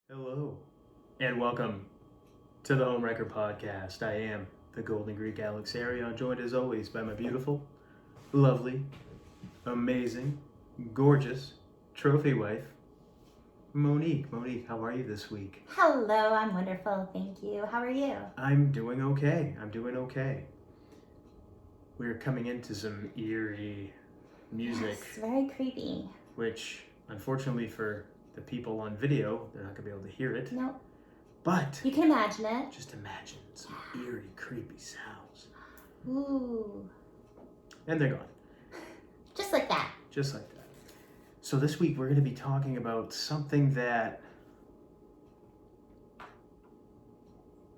Hello, and welcome to the Homewrecker Podcast. I am the Golden Greek Alex Arion, joined as always by my beautiful, lovely, amazing, gorgeous trophy wife, Monique. Monique, how are you this week? Hello, I'm wonderful, thank you. How are you? I'm doing okay. We're coming into some eerie music, Yes, very creepy. which unfortunately for the people on video, they're not going to be able to hear it. Nope. But You can imagine it. just imagine some eerie, creepy sounds. Ooh. And they're gone. Just like that. Just like that. So this week we're going to be talking about something that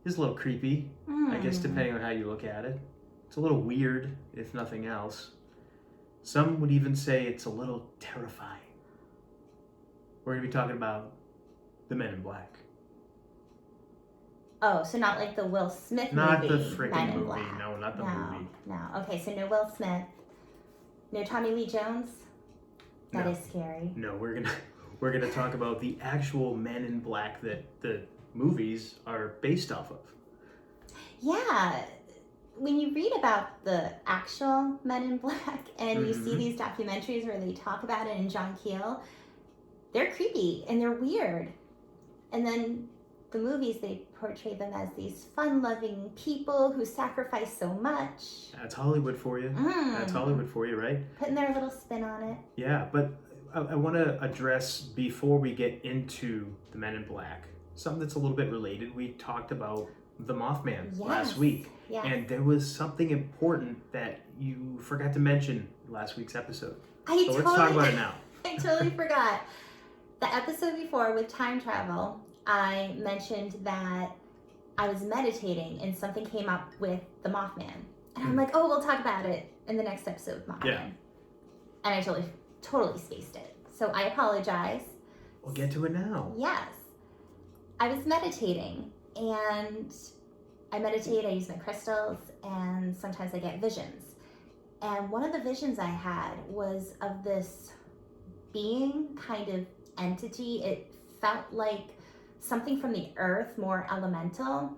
is a little creepy, I guess, depending on how you look at it. It's a little weird, if nothing else. Some would even say it's a little terrifying. We're going to be talking about the Men in Black. Oh, so not like the Will Smith Not movie. the freaking Men in movie. Black. No, not the movie. No. Okay, so no Will Smith. No Tommy Lee Jones. That No. is scary. No, we're gonna talk about the actual Men in Black that the movies are based off of. Yeah. When you read about the actual Men in Black and you see these documentaries where they talk about it and John Keel, they're creepy and they're weird. And then the movies, they portray them as these fun-loving people who sacrifice so much. That's Hollywood for you. That's Hollywood for you, right? Putting their little spin on it. Yeah, but I want to address, before we get into the Men in Black, something that's a little bit related. We talked about the Mothman last week. Yes. And there was something important that you forgot to mention last week's episode. Let's talk about it now. I totally forgot. The episode before with time travel, I mentioned that I was meditating and something came up with the Mothman. And I'm like, oh, we'll talk about it in the next episode with Mothman. Yeah. And I totally spaced it. So I apologize. We'll get to it now. Yes. I was meditating and I meditate, I use my crystals, and sometimes I get visions. And one of the visions I had was of this being, kind of entity. It felt like something from the earth, more elemental.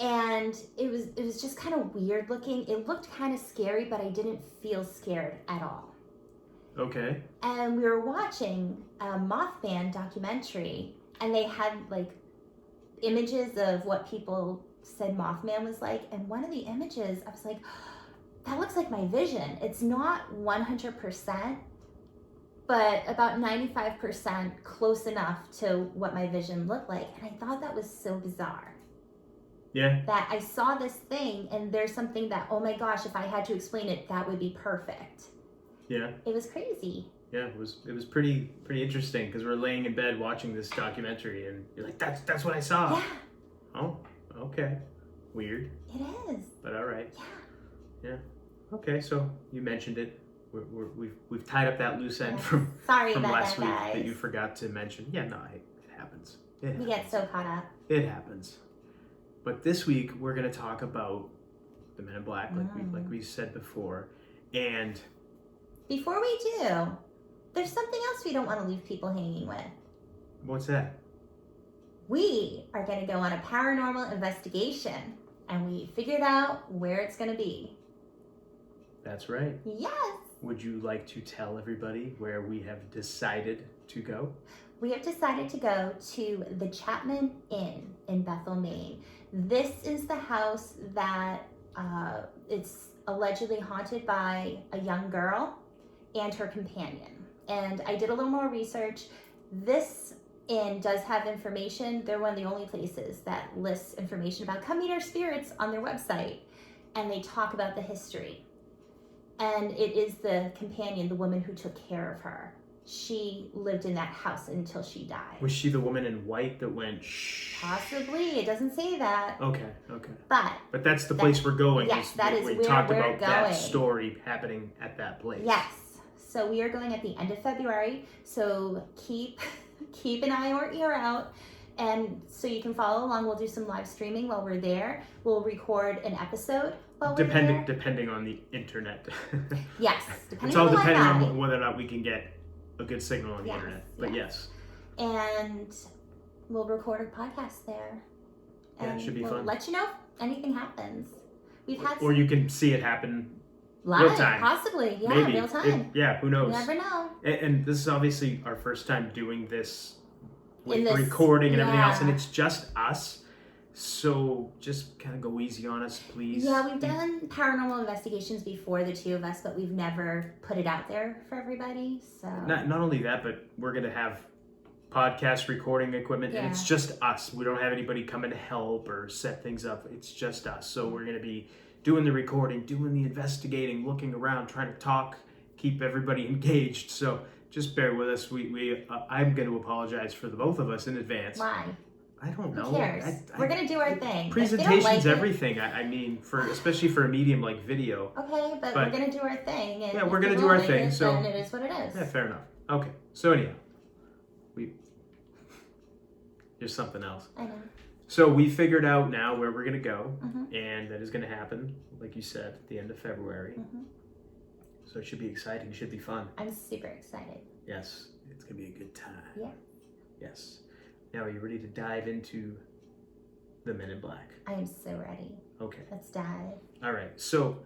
And it was just kind of weird looking. It looked kind of scary, but I didn't feel scared at all. Okay. And we were watching a Mothman documentary, and they had like images of what people said Mothman was like. And one of the images, I was like, that looks like my vision. It's not 100%, but about 95% close enough to what my vision looked like. And I thought that was so bizarre. Yeah. That I saw this thing, and there's something that, oh my gosh, if I had to explain it, that would be perfect. Yeah. It was crazy. Yeah, it was pretty interesting, because we're laying in bed watching this documentary, and you're like, that's what I saw. Yeah. Oh, okay. Weird. It is. But all right. Yeah. Yeah. Okay, so you mentioned it. We've tied up that loose end from Sorry about last that, week guys. that you forgot to mention. Yeah, no, it happens. We get so caught up. It happens. But this week we're gonna talk about the Men in Black, like we said before, and Before we do, there's something else we don't want to leave people hanging with. what's that? We are going to go on a paranormal investigation, and we figured out where it's going to be. That's right. Yes! Would you like to tell everybody where we have decided to go? We have decided to go to the Chapman Inn in Bethel, Maine. This is the house that it's allegedly haunted by a young girl and her companion. And I did a little more research. This inn does have information. They're one of the only places that lists information about come meet our spirits on their website. And they talk about the history. And it is the companion, the woman who took care of her. She lived in that house until she died. Was she the woman in white that went shh? Possibly. It doesn't say that. Okay. But that's the That- place we're going. yes, that is we where talked we're about that going. story happening at that place. Yes. So we are going at the end of February. So keep an eye or ear out. And so you can follow along. We'll do some live streaming while we're there. We'll record an episode while we're there. Depending on the internet. Yes. Depending It's all on the depending Wi-Fi. on whether or not we can get a good signal on the Yes, internet. But yes. And we'll record a podcast there. Yeah, And it should be we'll fun. let you know if anything happens. We've had Or you can see it happen live, real time. Possibly. Yeah, Maybe. real time. Who knows? You never know. And this is obviously our first time doing this with In this- recording and everything else, and yeah. it's just us. So just kind of go easy on us, please. Yeah, we've done paranormal investigations before, the two of us, but we've never put it out there for everybody. So Not only that, but we're going to have podcast recording equipment, and it's Yeah. just us. We don't have anybody coming to help or set things up. It's just us. So we're going to be doing the recording, doing the investigating, looking around, trying to talk, keep everybody engaged. So just bear with us. I'm going to apologize for the both of us in advance. why? I don't know. Who cares? We're gonna do our thing. If they don't Presentation's like it- everything. I mean, especially for a medium like video. Okay, but But- we're gonna do our thing. And Yeah, if we're gonna people do our like thing, it, so- then it is what it is. Yeah, fair enough. Okay. So anyhow, there's something else. I know. So we figured out now where we're gonna go, Mhm. and that is gonna happen, like you said, at the end of February. Mhm. So it should be exciting. It should be fun. I'm super excited. Yes, it's gonna be a good time. Yeah. Yes. Now, are you ready to dive into the Men in Black? I am so ready. Okay. Let's dive. All right. So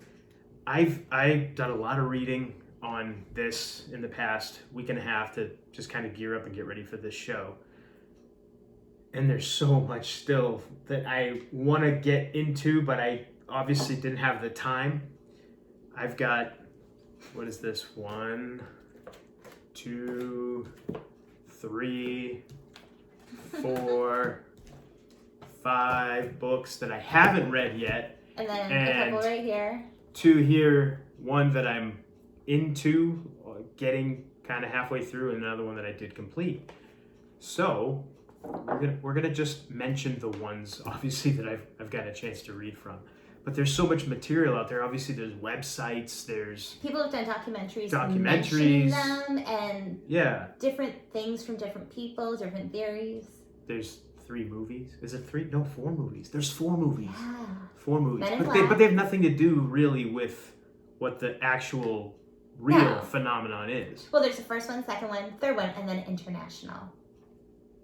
I've done a lot of reading on this in the past week and a half to just kind of gear up and get ready for this show. And there's so much still that I want to get into, but I obviously didn't have the time. I've got, what is this? 1, 2, 3, 4, 5 books that I haven't read yet. And then And- a couple right here. 2 here, one that I'm into, getting kind of halfway through, and another one that I did complete. So we're gonna just mention the ones, obviously, that I've got a chance to read from. But there's so much material out there. Obviously, there's websites. There's People have done documentaries Documentaries. mentioning them and yeah. different things from different people, different theories. There's 3 movies. Is it 3? No, 4 movies. There's 4 movies. Yeah. 4 movies. Men in But Black. they have nothing to do really with what the actual real No. phenomenon is. Well, there's the first one, second one, third one, and then international.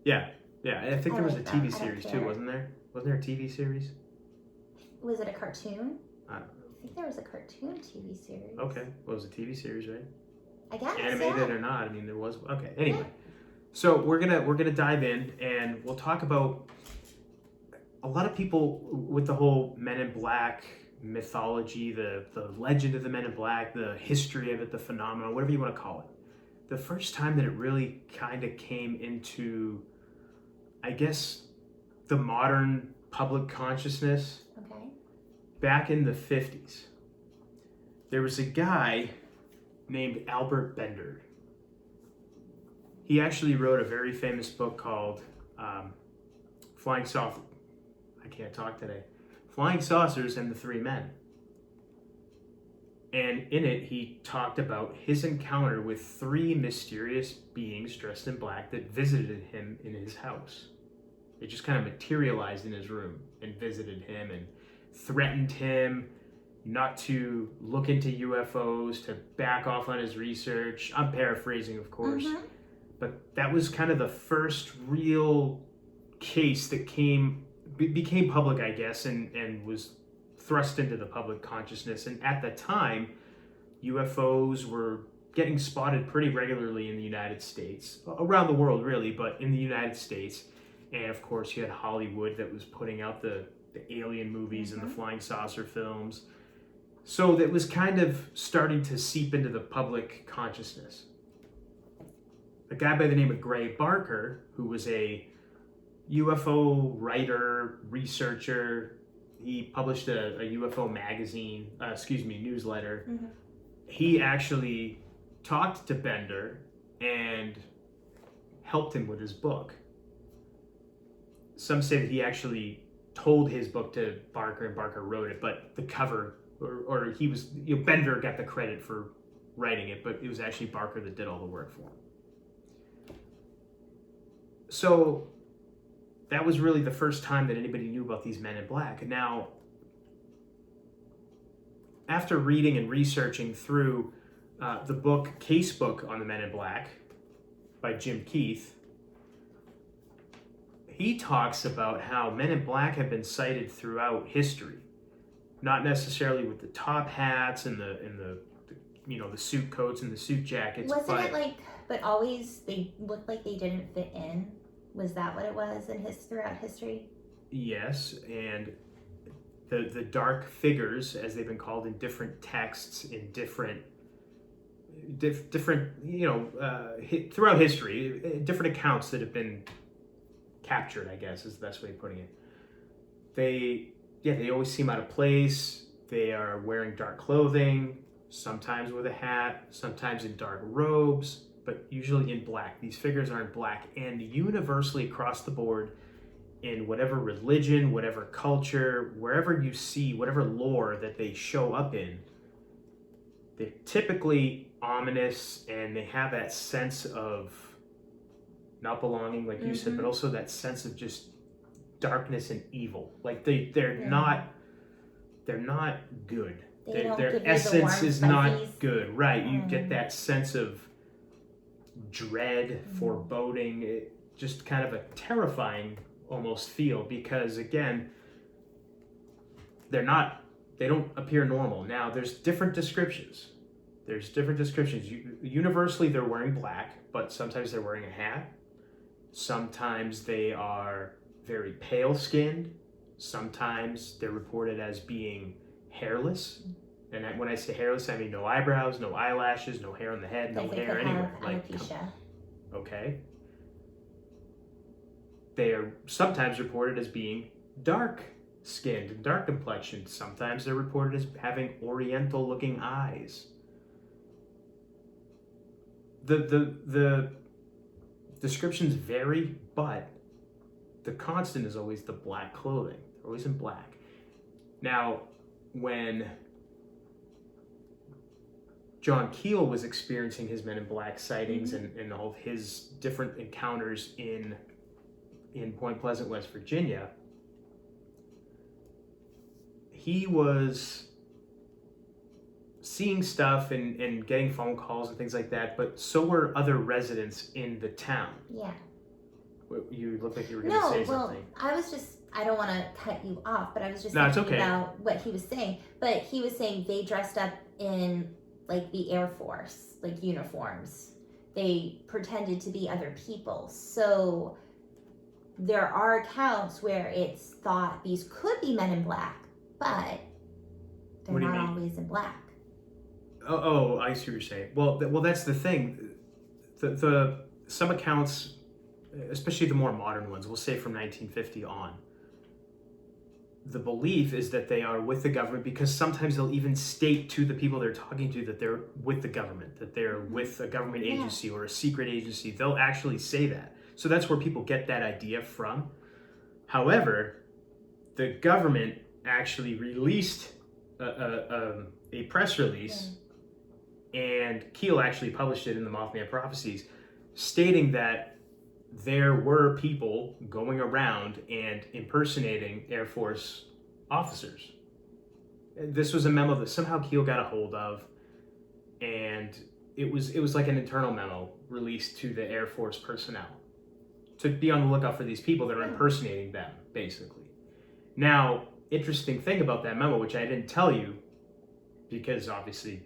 Yeah. I think I there was like a that. TV I don't series too, care. wasn't there? Wasn't there a TV series? Was it a cartoon? I don't know. I think there was a cartoon TV series. Okay. Well, it was a TV series, right? I guess. Animated yeah. or not? I mean, there was. Okay. Anyway, so we're gonna dive in and we'll talk about a lot of people with the whole Men in Black mythology, the legend of the Men in Black, the history of it, the phenomenon, whatever you want to call it. The first time that it really kind of came into, I guess, the modern public consciousness, Okay. back in the 50s. There was a guy named Albert Bender. He actually wrote a very famous book called Flying Saucers. I can't talk today. Flying Saucers and the Three Men. And in it, he talked about his encounter with 3 mysterious beings dressed in black that visited him in his house. They just kind of materialized in his room and visited him and threatened him not to look into UFOs, to back off on his research. I'm paraphrasing, of course. Mhm. But that was kind of the first real case that became public, I guess, and was thrust into the public consciousness. And at the time, UFOs were getting spotted pretty regularly in the United States, around the world really, but in the United States. And of course, you had Hollywood that was putting out the alien movies and the flying saucer films. So that was kind of starting to seep into the public consciousness. A guy by the name of Gray Barker, who was a UFO writer, researcher, he published a UFO magazine, newsletter. Mhm. He actually talked to Bender and helped him with his book. Some say that he actually told his book to Barker and Barker wrote it, but the cover, or he was, Bender got the credit for writing it, but it was actually Barker that did all the work for him. So that was really the first time that anybody knew about these Men in Black. Now, after reading and researching through the case book on the Men in Black by Jim Keith, he talks about how men in black have been cited throughout history, not necessarily with the top hats and the the suit coats and the suit jackets. Wasn't it like, but always they looked like they didn't fit in? Was that what it was in throughout history? Yes, and the dark figures, as they've been called in different texts, in different throughout history, different accounts that have been captured, I guess is the best way of putting it. They always seem out of place. They are wearing dark clothing, sometimes with a hat, sometimes in dark robes, but usually in black. These figures are in black, and universally across the board, in whatever religion, whatever culture, wherever you see, whatever lore that they show up in, they're typically ominous, and they have that sense of not belonging, like you said, but also that sense of just darkness and evil. Like they're not good. Their essence is not good. Right. You get that sense of dread, foreboding, just kind of a terrifying almost feel, because again, they don't appear normal. Now there's different descriptions. Universally, they're wearing black, but sometimes they're wearing a hat. Sometimes they are very pale skinned. Sometimes they're reported as being hairless. And when I say hairless, I mean no eyebrows, no eyelashes, no hair on the head, no hair anywhere. Alopecia. Okay. They are sometimes reported as being dark skinned and dark complexioned. Sometimes they're reported as having oriental looking eyes. The descriptions vary, but the constant is always the black clothing. They're always in black. Now, when John Keel was experiencing his Men in Black sightings and all of his different encounters in Point Pleasant, West Virginia, he was seeing stuff and getting phone calls and things like that, but so were other residents in the town. Yeah. You look like you were going to say something. I don't want to cut you off, but I was just thinking about what he was saying. But he was saying they dressed up in like the Air Force, like uniforms. They pretended to be other people. So there are accounts where it's thought these could be men in black, but they're not always in black. Oh, I see what you're saying. Well, that's the thing. The some accounts, especially the more modern ones, we'll say from 1950 on, the belief is that they are with the government, because sometimes they'll even state to the people they're talking to that they're with the government, that they're with a government agency or a secret agency. They'll actually say that. So that's where people get that idea from. However, the government actually released a press release, and Keel actually published it in the Mothman Prophecies, stating that there were people going around and impersonating Air Force officers. This was a memo that somehow Keel got a hold of, and it was like an internal memo released to the Air Force personnel to be on the lookout for these people that are impersonating them, basically. Now, interesting thing about that memo, which I didn't tell you, because obviously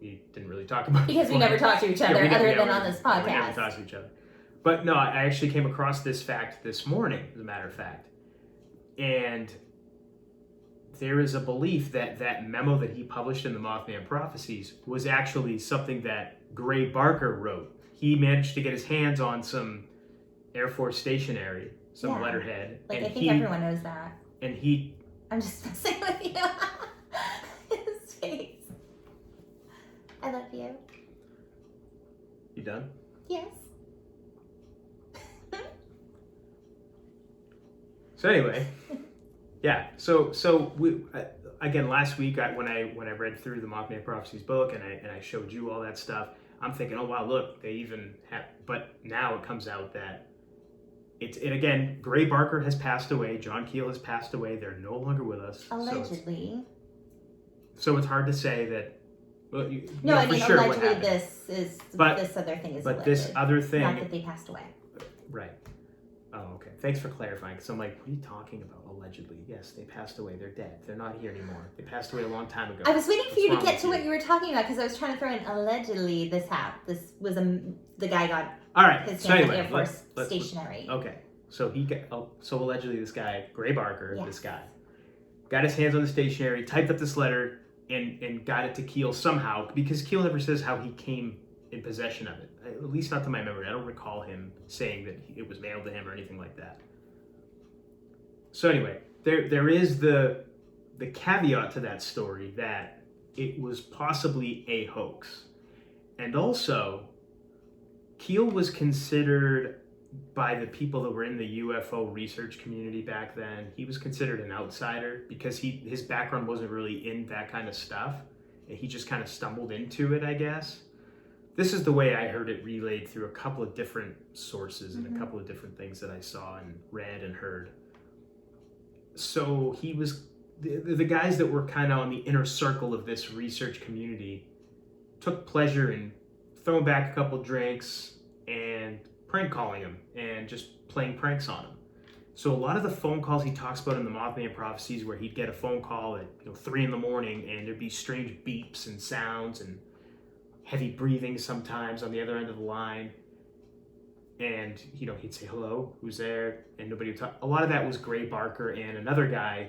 we didn't really talk about it. Because we never talked to each other other than on this podcast. We never talked to each other. But no, I actually came across this fact this morning, as a matter of fact. And there is a belief that that memo that he published in the Mothman Prophecies was actually something that Gray Barker wrote. He managed to get his hands on some Air Force stationery, some letterhead. Like, and I think everyone knows that. And he... I'm just messing with you. His face. I love you. You done? Yes. So anyway, yeah. So we again last week when I read through the Mothman Prophecies book and I showed you all that stuff, I'm thinking, oh wow, look, they even have. But now it comes out that it again, Gray Barker has passed away, John Keel has passed away. They're no longer with us. Allegedly. So it's hard to say that. Well, I mean, sure allegedly this other thing is. But alleged. This other thing. Not that they passed away. Right. Oh, okay. Thanks for clarifying. So I'm like, what are you talking about? Allegedly. Yes, they passed away. They're dead. They're not here anymore. They passed away a long time ago. I was waiting for you to get to you? what you were talking about because I was trying to throw in allegedly this was the guy got all right. his So hands anyway, Air Force stationary. Okay. So so allegedly this guy, Gray Barker, this guy, got his hands on the stationery, typed up this letter, and got it to Keel somehow, because Keel never says how he came in possession of it. At least not to my memory. I don't recall him saying that it was mailed to him or anything like that. So anyway, there is the caveat to that story that it was possibly a hoax. And also, Keel was considered, by the people that were in the UFO research community back then, he was considered an outsider because his background wasn't really in that kind of stuff. And he just kind of stumbled into it, I guess. This is the way I heard it relayed through a couple of different sources and a couple of different things that I saw and read and heard. So he was, the guys that were kind of on the inner circle of this research community took pleasure in throwing back a couple drinks and prank calling him and just playing pranks on him. So a lot of the phone calls he talks about in the Mothman Prophecies, where he'd get a phone call at 3 a.m. and there'd be strange beeps and sounds and heavy breathing sometimes on the other end of the line, and he'd say, hello, who's there, and nobody would talk. A lot of that was Gray Barker and another guy,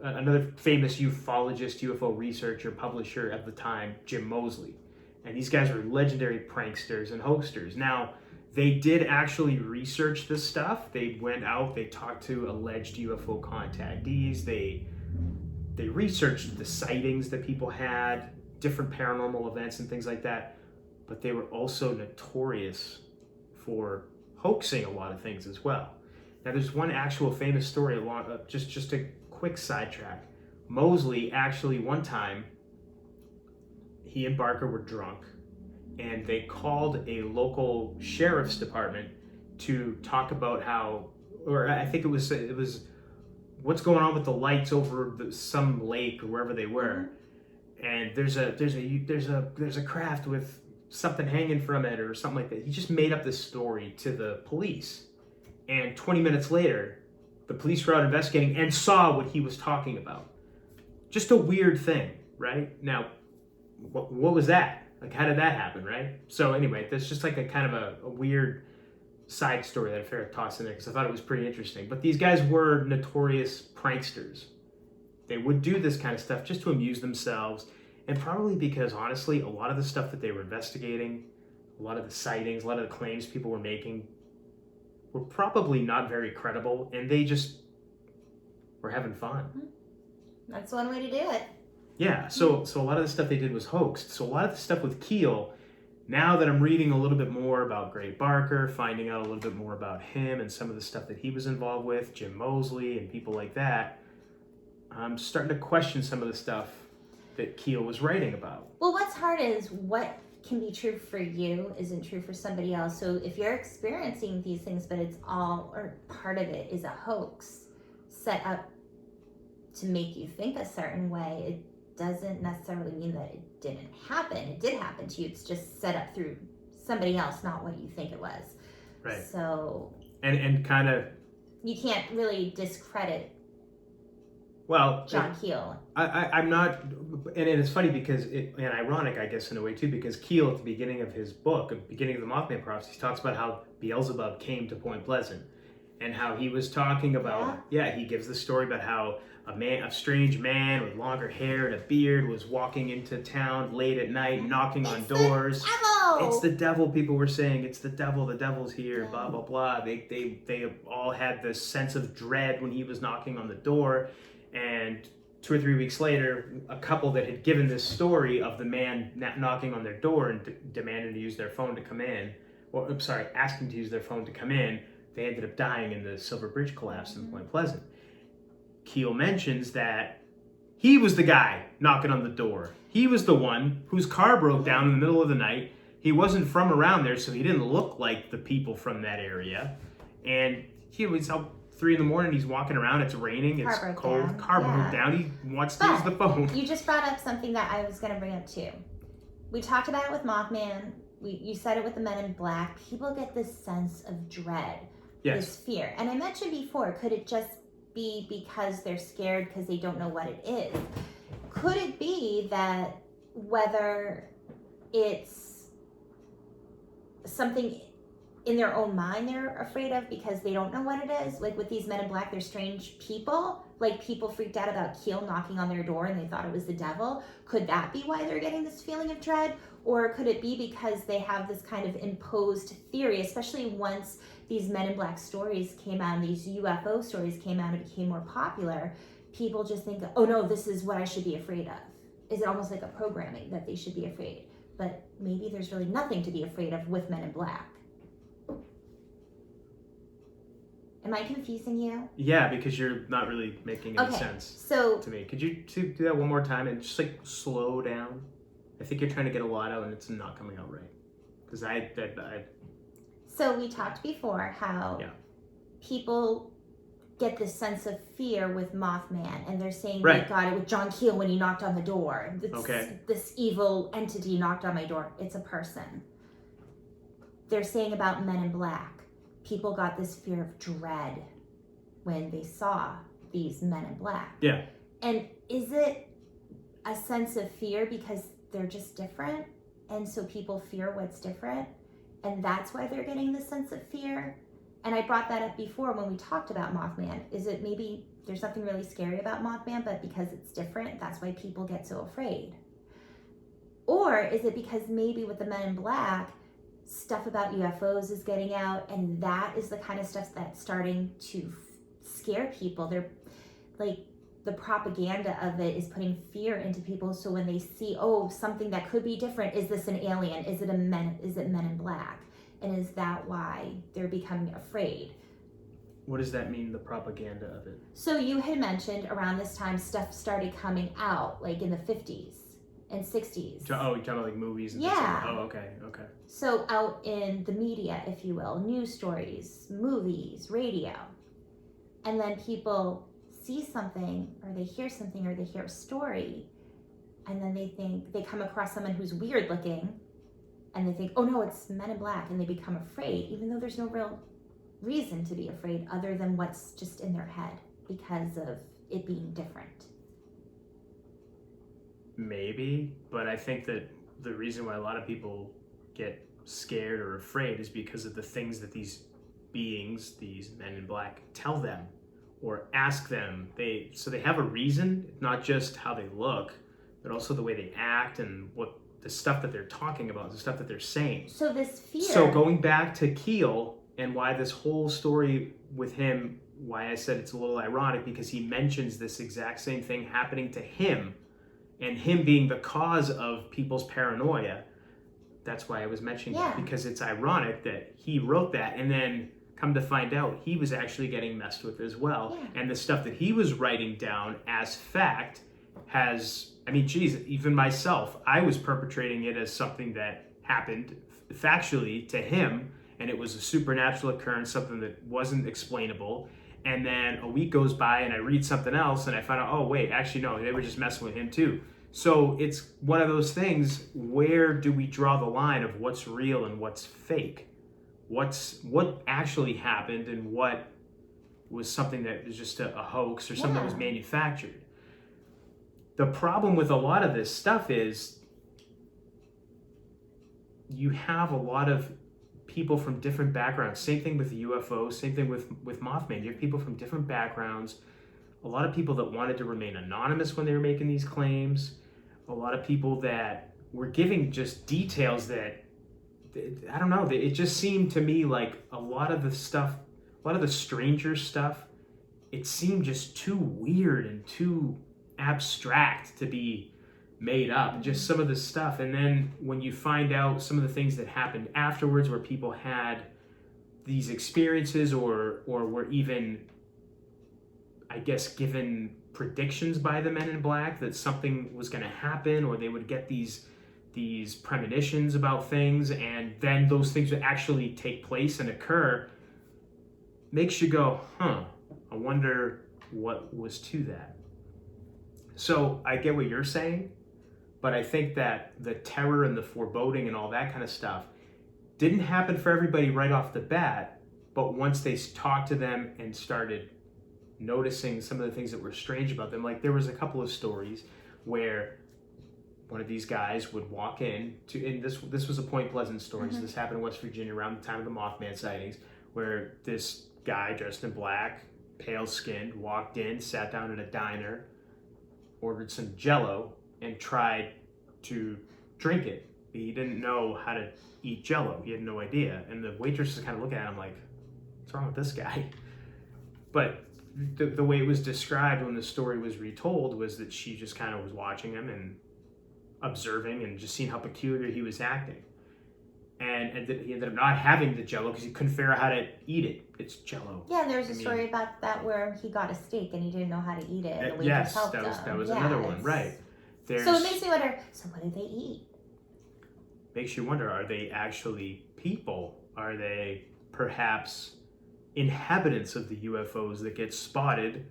another famous ufologist, UFO researcher, publisher at the time, Jim Moseley. And these guys were legendary pranksters and hoaxers. Now, they did actually research this stuff. They went out, they talked to alleged UFO contactees, they researched the sightings that people had, different paranormal events and things like that, but they were also notorious for hoaxing a lot of things as well. Now, there's one actual famous story, just a quick sidetrack. Moseley actually, one time, he and Barker were drunk, and they called a local sheriff's department to talk about how, or I think it was what's going on with the lights over some lake or wherever they were. And there's a craft with something hanging from it or something like that. He just made up this story to the police. And 20 minutes later, the police were out investigating and saw what he was talking about. Just a weird thing, right? Now, what was that? Like, how did that happen, right? So anyway, that's just like a kind of a weird side story that I figured I'd toss in there because I thought it was pretty interesting. But these guys were notorious pranksters. They would do this kind of stuff just to amuse themselves, and probably because, honestly, a lot of the stuff that they were investigating, a lot of the sightings, a lot of the claims people were making were probably not very credible, and they just were having fun. That's one way to do it. Yeah, so a lot of the stuff they did was hoaxed. So a lot of the stuff with Keel, now that I'm reading a little bit more about Gray Barker, finding out a little bit more about him and some of the stuff that he was involved with, Jim Moseley and people like that, I'm starting to question some of the stuff that Keel was writing about. Well, what's hard is what can be true for you isn't true for somebody else. So if you're experiencing these things, but it's all, or part of it is a hoax set up to make you think a certain way, it doesn't necessarily mean that it didn't happen. It did happen to you. It's just set up through somebody else, not what you think it was. Right. So... And kind of... You can't really discredit John Keel. I'm not, and it's funny because and ironic, I guess, in a way too, because Keel at the beginning of his book, at the beginning of the Mothman Prophecies, talks about how Beelzebub came to Point Pleasant, and how he was talking about, he gives the story about how a strange man with longer hair and a beard was walking into town late at night, knocking on doors. The devil! It's the devil. People were saying it's the devil. The devil's here. Blah blah blah. They all had this sense of dread when he was knocking on the door. And 2 or 3 weeks later, a couple that had given this story of the man knocking on their door and demanding to use their phone to come in, asking to use their phone to come in, they ended up dying in the Silver Bridge collapse in Point Pleasant. Keel mentions that he was the guy knocking on the door. He was the one whose car broke down in the middle of the night. He wasn't from around there, so he didn't look like the people from that area. And he was out 3 a.m, he's walking around, it's raining, it's cold, car broke down, he wants to use the phone. You just brought up something that I was going to bring up too. We talked about it with Mothman, you said it with the Men in Black. People get this sense of dread this fear. And I mentioned before, could it just be because they're scared because they don't know what it is? Could it be that whether it's something in their own mind they're afraid of because they don't know what it is? Like with these men in black, they're strange people. Like people freaked out about Keel knocking on their door and they thought it was the devil. Could that be why they're getting this feeling of dread? Or could it be because they have this kind of imposed theory, especially once these men in black stories came out and these UFO stories came out and became more popular, people just think, oh no, this is what I should be afraid of. Is it almost like a programming that they should be afraid? But maybe there's really nothing to be afraid of with men in black. Am I confusing you? Yeah, because you're not really making any sense to me. Could you do that one more time and just like slow down? I think you're trying to get a lot out and it's not coming out right. Because I So we talked before how people get this sense of fear with Mothman, and they're saying they got it with John Keel when he knocked on the door. This evil entity knocked on my door. It's a person. They're saying about Men in Black. People got this fear of dread when they saw these Men in Black. Yeah. And is it a sense of fear because they're just different? And so people fear what's different? And that's why they're getting this sense of fear? And I brought that up before when we talked about Mothman. Is it maybe there's something really scary about Mothman, but because it's different, that's why people get so afraid? Or is it because maybe with the Men in Black, stuff about UFOs is getting out, and that is the kind of stuff that's starting to scare people? They're like, the propaganda of it is putting fear into people. So when they see, oh, something that could be different, is this an alien? Is it Men in Black? And is that why they're becoming afraid? What does that mean, the propaganda of it? So you had mentioned around this time stuff started coming out, like in the 50s and 60s. Oh, you're talking about like movies and things like that. Oh, okay. So out in the media, if you will, news stories, movies, radio. And then people see something, or they hear something, or they hear a story, and then they come across someone who's weird looking, and they think, oh no, it's Men in Black, and they become afraid, even though there's no real reason to be afraid other than what's just in their head because of it being different. Maybe, but I think that the reason why a lot of people get scared or afraid is because of the things that these beings, these Men in Black, tell them or ask them. So they have a reason, not just how they look, but also the way they act and what the stuff that they're talking about, the stuff that they're saying. So this fear. So going back to Keel and why this whole story with him, why I said it's a little ironic, because he mentions this exact same thing happening to him and him being the cause of people's paranoia. That's why I was mentioning it, because it's ironic that he wrote that and then come to find out he was actually getting messed with as well. Yeah. And the stuff that he was writing down as fact even myself, I was perpetrating it as something that happened factually to him, and it was a supernatural occurrence, something that wasn't explainable. And then a week goes by and I read something else and I find out, oh wait, actually no, they were just messing with him too. So it's one of those things, where do we draw the line of what's real and what's fake? What actually happened and what was something that was just a hoax or something that was manufactured? The problem with a lot of this stuff is you have a lot of people from different backgrounds. Same thing with the UFO, same thing with Mothman. You have people from different backgrounds. A lot of people that wanted to remain anonymous when they were making these claims. A lot of people that were giving just details that, I don't know, it just seemed to me like a lot of the stranger stuff, it seemed just too weird and too abstract to be made up, just some of the stuff. And then when you find out some of the things that happened afterwards, where people had these experiences or were even, I guess, given predictions by the Men in Black that something was going to happen, or they would get these premonitions about things, and then those things would actually take place and occur, makes you go, I wonder what was to that. So I get what you're saying, but I think that the terror and the foreboding and all that kind of stuff didn't happen for everybody right off the bat, But once they talked to them and started noticing some of the things that were strange about them, like there was a couple of stories where one of these guys would walk in to, and this was a Point Pleasant story. So this happened in West Virginia around the time of the Mothman sightings, where this guy dressed in black, pale skinned, walked in, sat down in a diner, ordered some Jello, and tried to drink it. He didn't know how to eat Jello. He had no idea. And the waitress was kind of looking at him like, what's wrong with this guy? But the way it was described when the story was retold was that she just kind of was watching him and observing and just seeing how peculiar he was acting. And he ended up not having the Jello because he couldn't figure out how to eat it. It's Jello. Yeah, there's a story about that where he got a steak and he didn't know how to eat it. And the waitress helped him. That was another one, right. So it makes me wonder, so what do they eat? Makes you wonder, are they actually people? Are they perhaps inhabitants of the UFOs that get spotted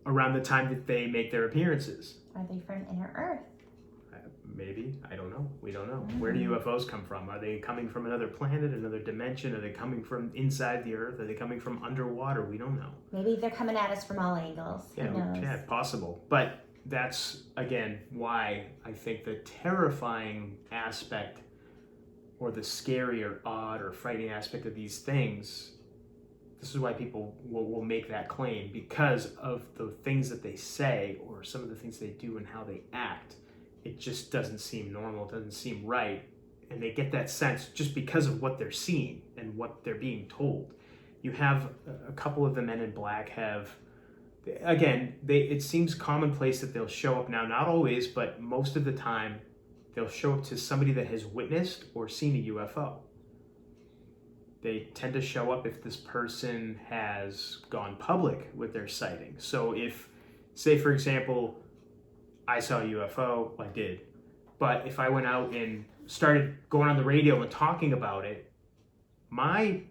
around the time that they make their appearances? Are they from inner Earth? Maybe. I don't know. We don't know. Where do UFOs come from? Are they coming from another planet, another dimension? Are they coming from inside the Earth? Are they coming from underwater? We don't know. Maybe they're coming at us from all angles. Who knows? Yeah, possible. But that's, again, why I think the terrifying aspect or the scary or odd or frightening aspect of these things, this is why people will make that claim, because of the things that they say or some of the things they do and how they act. It just doesn't seem normal, it doesn't seem right. And they get that sense just because of what they're seeing and what they're being told. You have a couple of the men in black have, again, it seems commonplace that they'll show up now, not always, but most of the time, they'll show up to somebody that has witnessed or seen a UFO. They tend to show up if this person has gone public with their sighting. So if, say for example, I saw a UFO, I did. But if I went out and started going on the radio and talking about it, my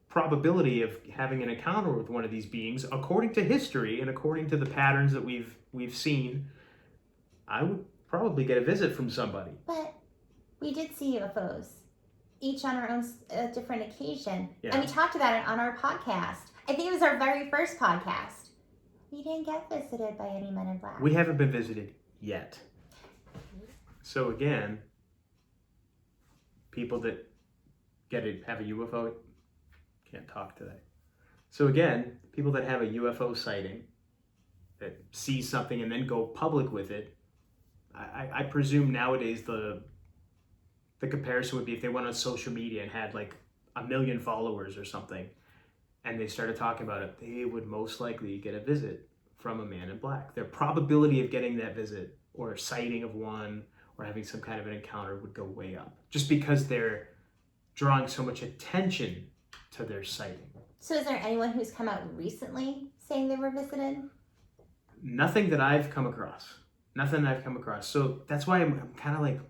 probability of having an encounter with one of these beings, according to history and according to the patterns that we've seen, I would probably get a visit from somebody. But we did see UFOs, each on our own different occasion. Yeah. And we talked about it on our podcast. I think it was our very first podcast. We didn't get visited by any men in black. We haven't been visited yet. So again, people that have a UFO can't talk today. So again, people that have a UFO sighting, that see something and then go public with it, I presume nowadays the comparison would be if they went on social media and had like 1 million followers or something, and they started talking about it, they would most likely get a visit from a man in black. Their probability of getting that visit or sighting of one or having some kind of an encounter would go way up, just because they're drawing so much attention to their sighting. So is there anyone who's come out recently saying they were visited? Nothing that I've come across. Nothing I've come across. So that's why I'm kind of like,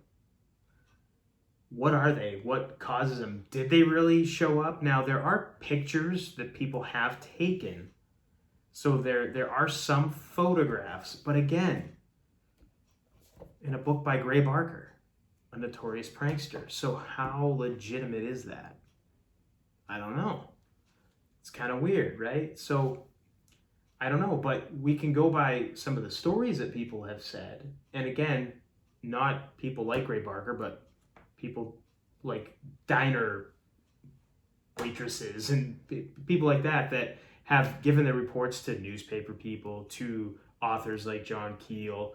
what are they? What causes them? Did they really show up? Now, there are pictures that people have taken. So there are some photographs. But again, in a book by Gray Barker, a notorious prankster. So how legitimate is that? I don't know. It's kind of weird, right? So I don't know, but we can go by some of the stories that people have said. And again, not people like Gray Barker, but people like diner waitresses and people like that have given their reports to newspaper people, to authors like John Keel,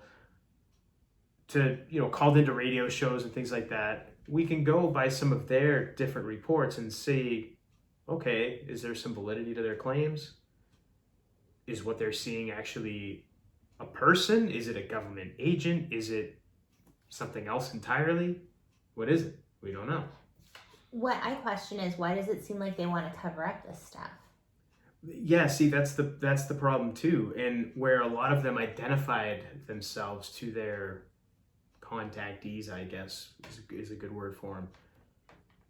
to, called into radio shows and things like that. We can go by some of their different reports and see, okay, is there some validity to their claims? Is what they're seeing actually a person? Is it a government agent? Is it something else entirely? What is it? We don't know. What I question is, why does it seem like they want to cover up this stuff? Yeah, see, that's the problem too. And where a lot of them identified themselves to their contactees, I guess is a good word for them.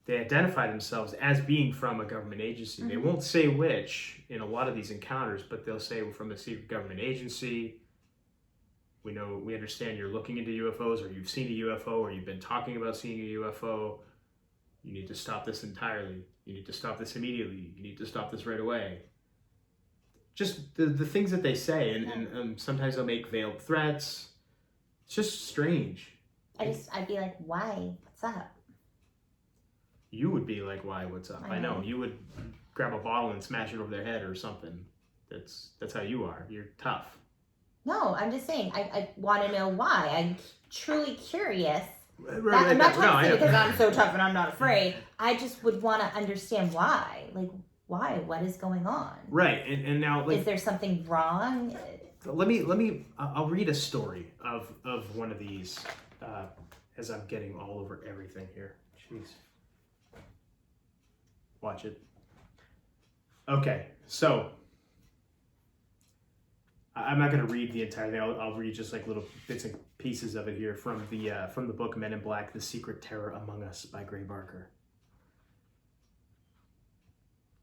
They identify themselves as being from a government agency. Mm-hmm. They won't say which in a lot of these encounters, but they'll say we're from a secret government agency. We understand you're looking into UFOs, or you've seen a UFO, or you've been talking about seeing a UFO. You need to stop this entirely. You need to stop this immediately. You need to stop this right away. Just the things that they say, and sometimes they'll make veiled threats. It's just strange. I'd be like, why? What's up? You would be like, why? What's up? I know. You would grab a bottle and smash it over their head or something. That's how you are. You're tough. No, I'm just saying, I want to know why. I'm truly curious. Right, I'm not trying to say because I'm so tough and I'm not afraid. I just would want to understand why. Like, why? What is going on? Right, and now, like, is there something wrong? I'll read a story of one of these as I'm getting all over everything here. Jeez. Watch it. Okay, so I'm not going to read the entire thing. I'll read just like little bits and pieces of it here from the book Men in Black: The Secret Terror Among Us by Gray Barker.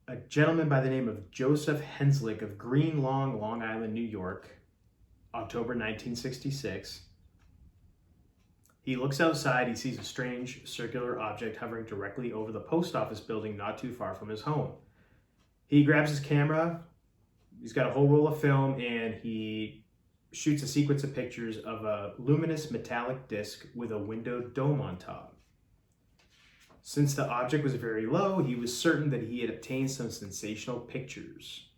A gentleman by the name of Joseph Henslick of Green Lawn, Long Island, New York, October 1966. He looks outside. He sees a strange circular object hovering directly over the post office building not too far from his home. He grabs his camera. He's got a whole roll of film, and he shoots a sequence of pictures of a luminous metallic disc with a windowed dome on top. Since the object was very low, he was certain that he had obtained some sensational pictures.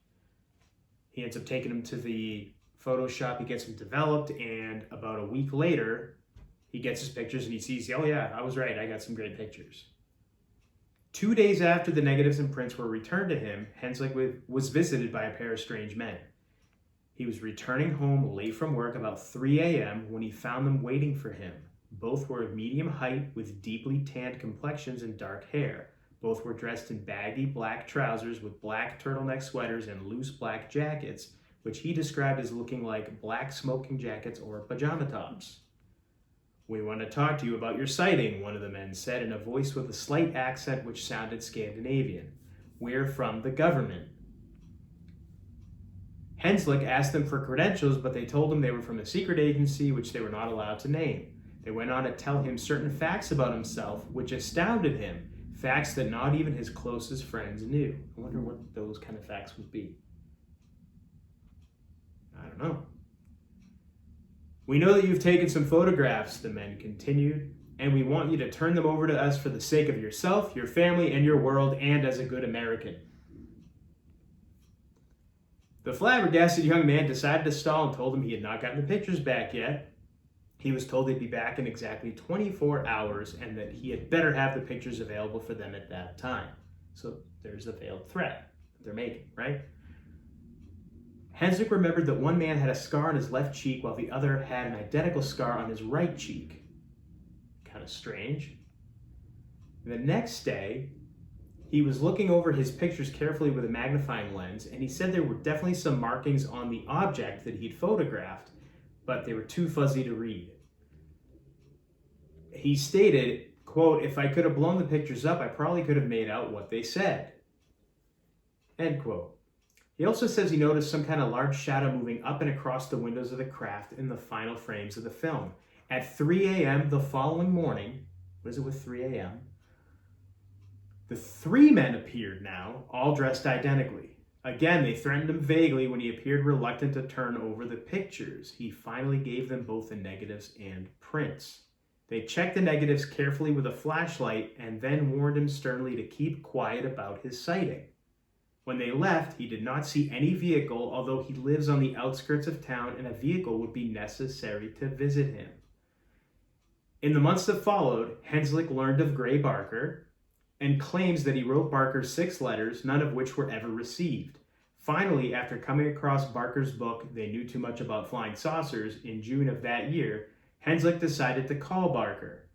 He ends up taking them to the Photoshop. He gets them developed, and about a week later, he gets his pictures and he sees, oh yeah, I was right, I got some great pictures. 2 days after the negatives and prints were returned to him, Henslick was visited by a pair of strange men. He was returning home late from work about 3 a.m. when he found them waiting for him. Both were of medium height with deeply tanned complexions and dark hair. Both were dressed in baggy black trousers with black turtleneck sweaters and loose black jackets, which he described as looking like black smoking jackets or pajama tops. "We want to talk to you about your sighting," one of the men said in a voice with a slight accent which sounded Scandinavian. "We're from the government." Henslick asked them for credentials, but they told him they were from a secret agency which they were not allowed to name. They went on to tell him certain facts about himself, which astounded him, facts that not even his closest friends knew. I wonder what those kind of facts would be. I don't know. "We know that you've taken some photographs," the men continued, "and we want you to turn them over to us for the sake of yourself, your family, and your world, and as a good American." The flabbergasted young man decided to stall and told him he had not gotten the pictures back yet. He was told they'd be back in exactly 24 hours and that he had better have the pictures available for them at that time. So there's the veiled threat that they're making, right? Henslick remembered that one man had a scar on his left cheek while the other had an identical scar on his right cheek. Kind of strange. The next day, he was looking over his pictures carefully with a magnifying lens, and he said there were definitely some markings on the object that he'd photographed, but they were too fuzzy to read. He stated, quote, "If I could have blown the pictures up, I probably could have made out what they said." End quote. He also says he noticed some kind of large shadow moving up and across the windows of the craft in the final frames of the film. At 3 a.m. the following morning, what is it with 3 a.m.? The three men appeared now, all dressed identically. Again, they threatened him vaguely when he appeared reluctant to turn over the pictures. He finally gave them both the negatives and prints. They checked the negatives carefully with a flashlight and then warned him sternly to keep quiet about his sighting. When they left, he did not see any vehicle, although he lives on the outskirts of town and a vehicle would be necessary to visit him. In the months that followed, Henslick learned of Gray Barker and claims that he wrote Barker 6 letters, none of which were ever received. Finally, after coming across Barker's book, They Knew Too Much About Flying Saucers, in June of that year, Henslick decided to call Barker.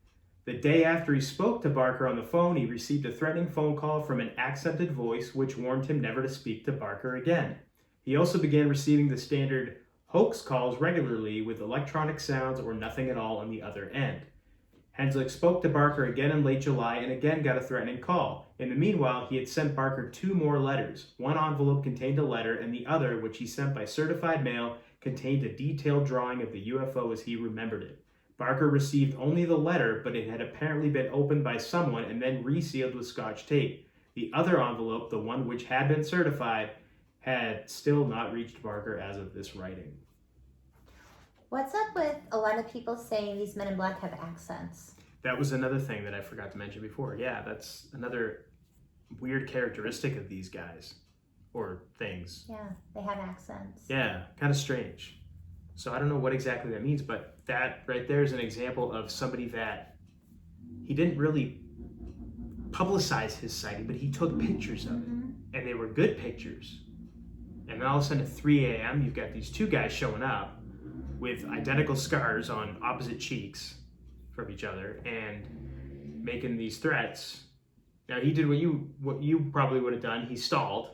The day after he spoke to Barker on the phone, he received a threatening phone call from an accented voice which warned him never to speak to Barker again. He also began receiving the standard hoax calls regularly with electronic sounds or nothing at all on the other end. Henslick spoke to Barker again in late July and again got a threatening call. In the meanwhile, he had sent Barker 2 more letters. One envelope contained a letter, and the other, which he sent by certified mail, contained a detailed drawing of the UFO as he remembered it. Barker received only the letter, but it had apparently been opened by someone and then resealed with Scotch tape. The other envelope, the one which had been certified, had still not reached Barker as of this writing. What's up with a lot of people saying these men in black have accents? That was another thing that I forgot to mention before. Yeah, that's another weird characteristic of these guys or things. Yeah, they have accents. Yeah, kind of strange. So I don't know what exactly that means, but that right there is an example of somebody that he didn't really publicize his sighting, but he took pictures of it, and they were good pictures. And then all of a sudden at 3 a.m., you've got these two guys showing up with identical scars on opposite cheeks from each other and making these threats. Now he did what you probably would have done. He stalled,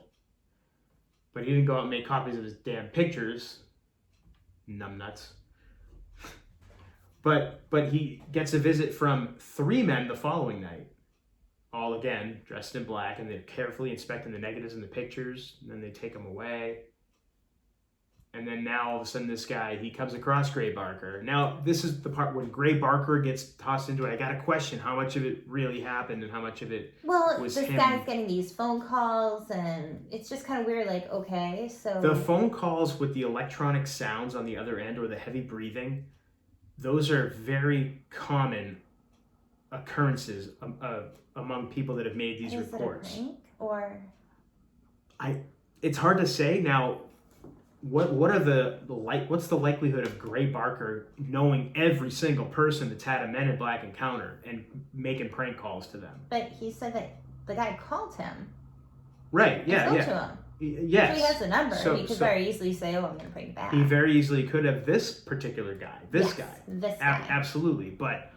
but he didn't go out and make copies of his damn pictures. Numbnuts. But he gets a visit from 3 men the following night, all again dressed in black, and they're carefully inspecting the negatives in the pictures, and then they take them away. And then now all of a sudden this guy, he comes across Gray Barker. Now this is the part when Gray Barker gets tossed into it. I got to question how much of it really happened and how much of it was this him. guy's getting these phone calls, and it's just kind of weird. Like, okay, so the phone calls with the electronic sounds on the other end or the heavy breathing, those are very common occurrences among people that have made these reports. Is it a prank or? It's hard to say now. What are what's the likelihood of Gray Barker knowing every single person that's had a Men in Black encounter and making prank calls to them? But he said that the guy called him. Right. Yeah. Spoke Yeah. to him. Yes. So he has the number. He could very easily say, "Oh, I'm going to prank back." He very easily could have this particular guy. This guy. Absolutely. But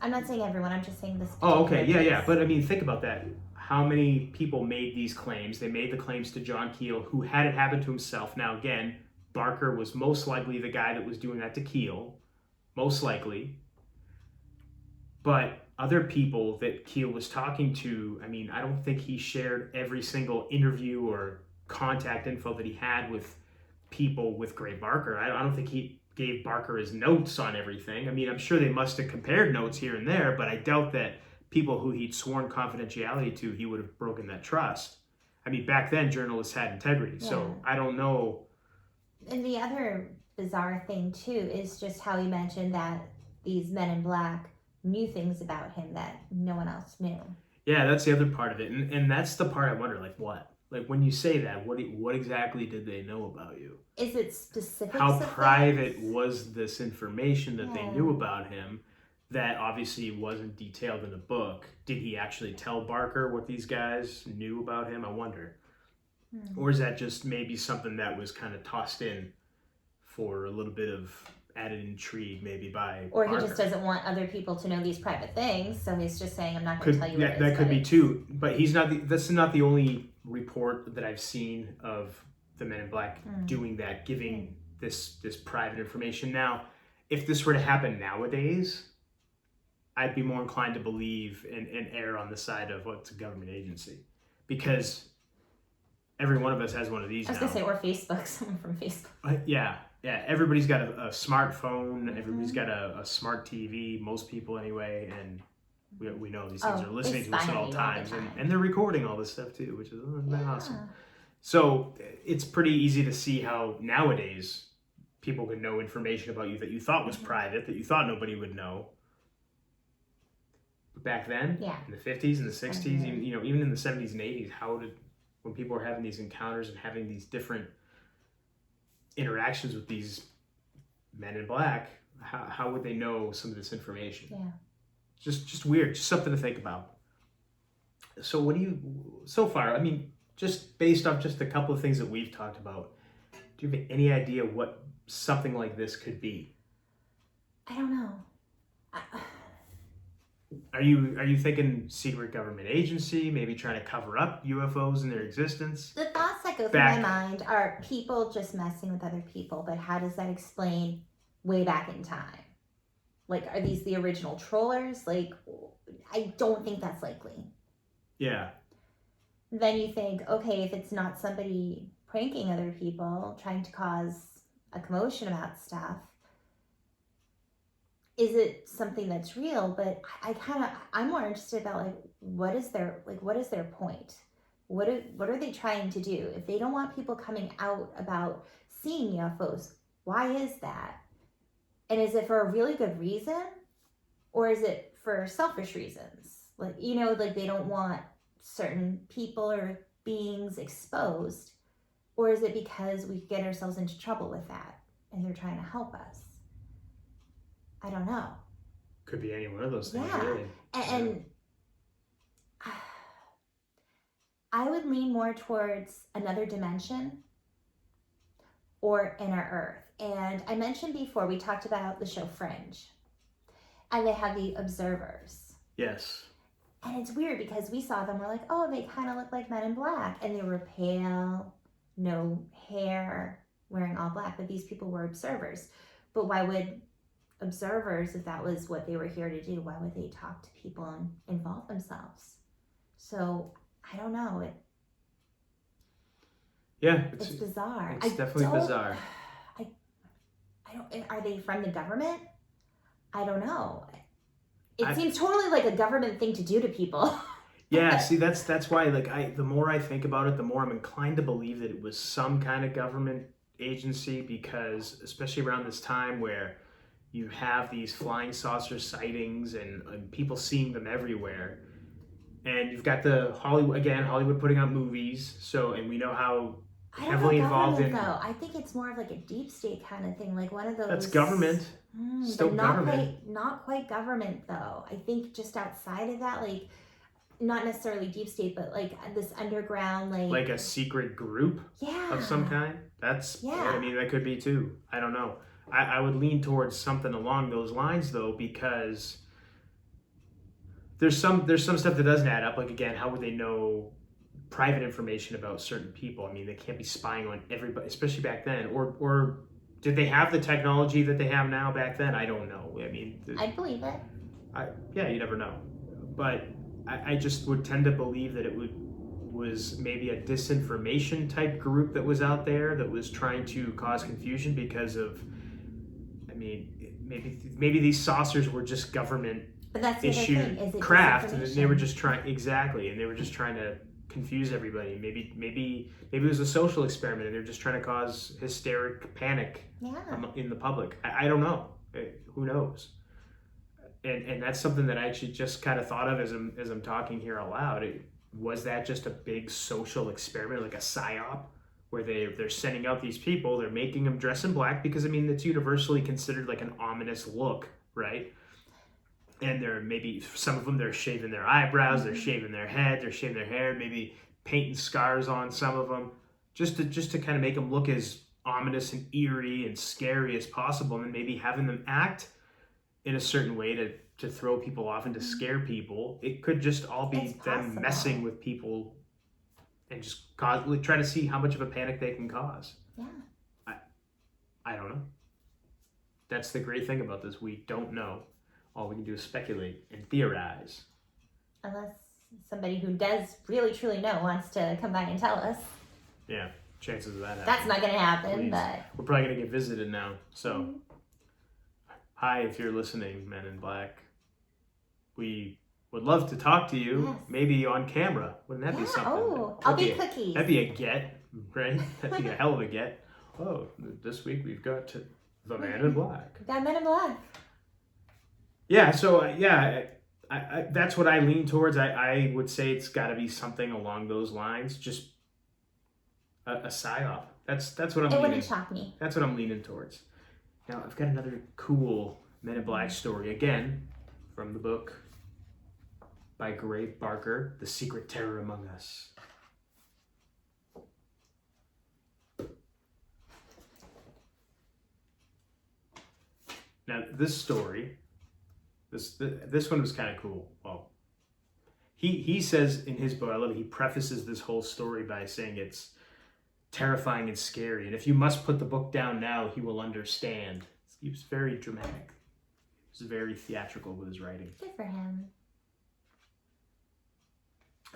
I'm not saying everyone. I'm just saying this. Oh, okay. Yeah. But I mean, think about that. How many people made these claims? They made the claims to John Keel, who had it happen to himself. Now, again, Barker was most likely the guy that was doing that to Keel. Most likely. But other people that Keel was talking to, I mean, I don't think he shared every single interview or contact info that he had with people with Gray Barker. I don't think he gave Barker his notes on everything. I mean, I'm sure they must have compared notes here and there, but I doubt that people who he'd sworn confidentiality to, he would have broken that trust. I mean, back then, journalists had integrity, so I don't know. And the other bizarre thing, too, is just how he mentioned that these Men in Black knew things about him that no one else knew. Yeah, that's the other part of it. And that's the part I wonder, like, what? Like, when you say that, what exactly did they know about you? Is it specific? How private was this information that they knew about him? That obviously wasn't detailed in the book. Did he actually tell Barker what these guys knew about him? I wonder. Or is that just maybe something that was kind of tossed in for a little bit of added intrigue, maybe by Or Barker? He just doesn't want other people to know these private things, so he's just saying, I'm not going to tell you what it is. That could be too, but that's not the only report that I've seen of the Men in Black doing that, giving this private information. Now, if this were to happen nowadays, I'd be more inclined to believe and err on the side of what's a government agency, because every one of us has one of these now. I was going to say, or Facebook, someone from Facebook. Yeah. Everybody's got a smartphone. Everybody's got a smart TV, most people anyway, and we know these things are listening to us at all times. And they're recording all this stuff too, which is awesome. So it's pretty easy to see how nowadays people can know information about you that you thought was private, that you thought nobody would know. Back then, in the 50s and the 60s, even in the 70s and 80s, when people were having these encounters and having these different interactions with these Men in Black, how would they know some of this information? Yeah, just weird, just something to think about. So so far, I mean, just based off just a couple of things that we've talked about, do you have any idea what something like this could be? I don't know. Are you thinking secret government agency, maybe trying to cover up UFOs and their existence? The thoughts that go through my mind are people just messing with other people, but how does that explain way back in time? Like, are these the original trollers? Like, I don't think that's likely. Yeah. Then you think, okay, if it's not somebody pranking other people, trying to cause a commotion about stuff, is it something that's real? But I'm more interested about like what is their point? What are they trying to do? If they don't want people coming out about seeing UFOs, why is that? And is it for a really good reason, or is it for selfish reasons? Like, like they don't want certain people or beings exposed, or is it because we get ourselves into trouble with that and they're trying to help us? I don't know. Could be any one of those things, Yeah. really. And I would lean more towards another dimension or inner Earth. And I mentioned before, we talked about the show Fringe, and they have the observers. Yes. And it's weird because we saw them, we're like, oh, they kind of look like Men in Black. And they were pale, no hair, wearing all black. But these people were observers. But why would observers, if that was what they were here to do, why would they talk to people and involve themselves? So I don't know. It's bizarre. It's definitely bizarre. I don't. Are they from the government? I don't know. It seems totally like a government thing to do to people. Yeah, see, that's why, like, the more I think about it, the more I'm inclined to believe that it was some kind of government agency, because especially around this time where you have these flying saucer sightings and people seeing them everywhere, and you've got the Hollywood putting out movies, and we know how heavily involved in. Though I think it's more of like a deep state kind of thing, like one of those. That's government. Still government. Not quite government though. I think just outside of that, like not necessarily deep state, but like this underground, like a secret group. Yeah. Of some kind. I mean, that could be too. I don't know. I would lean towards something along those lines though, because there's some stuff that doesn't add up. Like, again, how would they know private information about certain people? I mean, they can't be spying on everybody, especially back then. Or did they have the technology that they have now back then? I don't know. I mean, I believe it. You never know. But I just would tend to believe that it was maybe a disinformation type group that was out there that was trying to cause confusion because of, I mean, maybe these saucers were just government issued craft, and they were just trying to confuse everybody. Maybe it was a social experiment and they're just trying to cause hysteric panic in the public. I don't know. Who knows? And that's something that I actually just kind of thought of as I'm talking here aloud. Was that just a big social experiment, like a psyop, where they're sending out these people, they're making them dress in black because, I mean, it's universally considered like an ominous look, right? And maybe some of them, they're shaving their eyebrows, they're shaving their head, they're shaving their hair, maybe painting scars on some of them, just to kind of make them look as ominous and eerie and scary as possible, and then maybe having them act in a certain way to throw people off and to scare people. It could just all be them messing with people and just try to see how much of a panic they can cause. Yeah. I don't know. That's the great thing about this. We don't know. All we can do is speculate and theorize. Unless somebody who does really truly know wants to come by and tell us. Yeah, chances of that happening. That's not going to happen, Please. But... We're probably going to get visited now. So, Hi, if you're listening, Men in Black. We would love to talk to you, maybe on camera. Wouldn't that be something? Oh, I'll be cookies. That'd be a get, right? That'd be a hell of a get. Oh, this week we've got the Man in Black. Got Men in Black. Yeah, so I that's what I lean towards. I would say it's got to be something along those lines, just a psyop. That's what I'm leaning. It wouldn't shock me. That's what I'm leaning towards. Now I've got another cool Men in Black story, again from the book by Gray Barker, The Secret Terror Among Us. Now this story. This one was kind of cool. Well, he says in his book, I love it, he prefaces this whole story by saying it's terrifying and scary, and if you must put the book down now, he will understand. He was very dramatic. He was very theatrical with his writing. Good for him.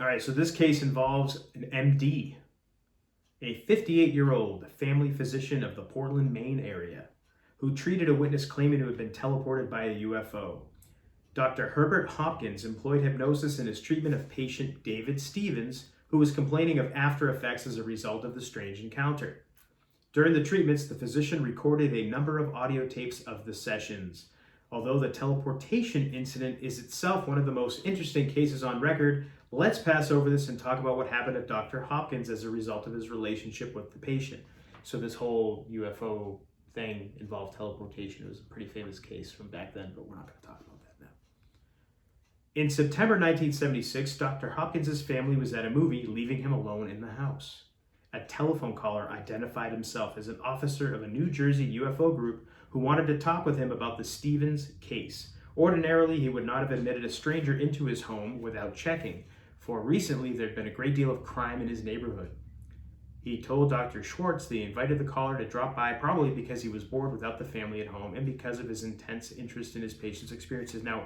All right, so this case involves an MD, a 58-year-old family physician of the Portland, Maine area, who treated a witness claiming to have been teleported by a UFO. Dr. Herbert Hopkins employed hypnosis in his treatment of patient David Stevens, who was complaining of after effects as a result of the strange encounter. During the treatments, the physician recorded a number of audio tapes of the sessions. Although the teleportation incident is itself one of the most interesting cases on record, let's pass over this and talk about what happened to Dr. Hopkins as a result of his relationship with the patient. So this whole UFO thing involved teleportation. It was a pretty famous case from back then, but we're not going to talk about that now. In September 1976, Dr. Hopkins' family was at a movie, leaving him alone in the house. A telephone caller identified himself as an officer of a New Jersey UFO group who wanted to talk with him about the Stevens case. Ordinarily, he would not have admitted a stranger into his home without checking, for recently there had been a great deal of crime in his neighborhood. He told Dr. Schwartz that he invited the caller to drop by probably because he was bored without the family at home and because of his intense interest in his patient's experiences. Now,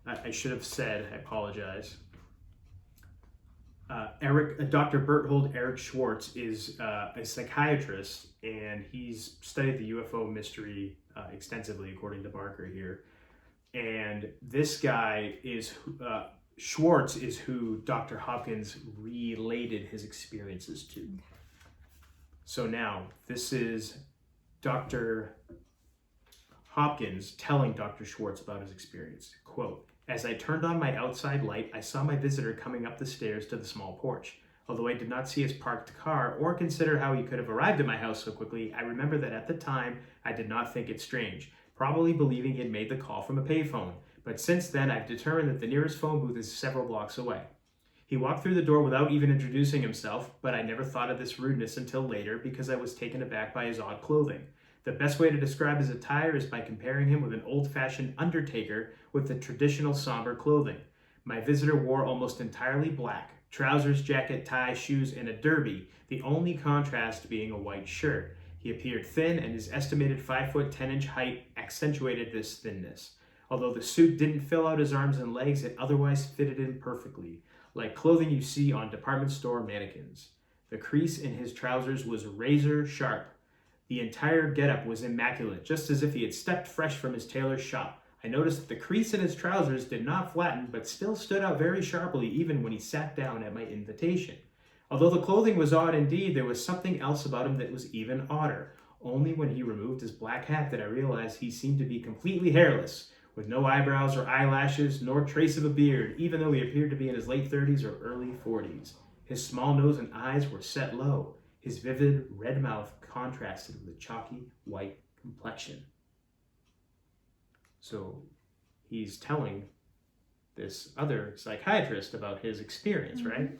I should have said, I apologize. Dr. Berthold Eric Schwartz is a psychiatrist, and he's studied the UFO mystery extensively, according to Barker here. And this guy is, Schwartz is who Dr. Hopkins related his experiences to. So now, this is Dr. Hopkins telling Dr. Schwartz about his experience. Quote, "As I turned on my outside light, I saw my visitor coming up the stairs to the small porch. Although I did not see his parked car or consider how he could have arrived at my house so quickly, I remember that at the time, I did not think it strange, probably believing he had made the call from a payphone. But since then, I've determined that the nearest phone booth is several blocks away. He walked through the door without even introducing himself, but I never thought of this rudeness until later because I was taken aback by his odd clothing. The best way to describe his attire is by comparing him with an old-fashioned undertaker with the traditional somber clothing. My visitor wore almost entirely black, trousers, jacket, tie, shoes, and a derby, the only contrast being a white shirt. He appeared thin, and his estimated 5 foot 10 inch height accentuated this thinness. Although the suit didn't fill out his arms and legs, it otherwise fitted him perfectly, like clothing you see on department store mannequins. The crease in his trousers was razor sharp. The entire getup was immaculate, just as if he had stepped fresh from his tailor's shop. I noticed that the crease in his trousers did not flatten, but still stood out very sharply even when he sat down at my invitation. Although the clothing was odd indeed, there was something else about him that was even odder. Only when he removed his black hat did I realize he seemed to be completely hairless, with no eyebrows or eyelashes, nor trace of a beard, even though he appeared to be in his late 30s or early 40s. His small nose and eyes were set low. His vivid red mouth contrasted with a chalky white complexion." So he's telling this other psychiatrist about his experience, right?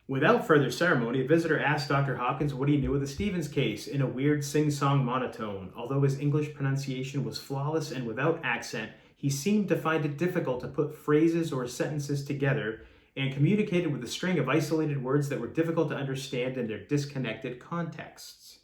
Without further ceremony, a visitor asked Dr. Hopkins what he knew of the Stevens case in a weird sing-song monotone. Although his English pronunciation was flawless and without accent, he seemed to find it difficult to put phrases or sentences together and communicated with a string of isolated words that were difficult to understand in their disconnected contexts.